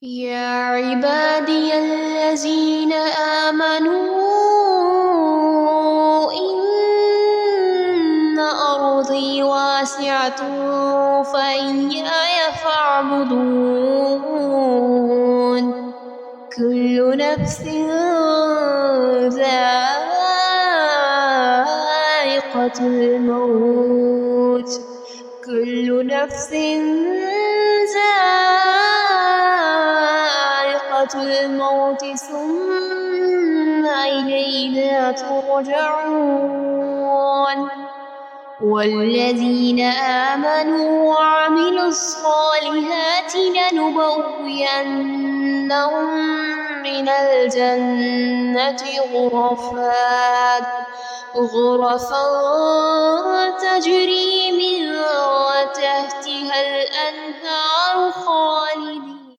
يا عبادي الذين آمنوا إن أرضي واسعة فإياي فاعبدون كل نفس ذائقة الموت كل نفس ذائقة الموت ثم إلينا ترجعون والذين آمنوا وعملوا الصالحات لنبوئنهم من الجنة غرفا تجري من تحتها الأنهار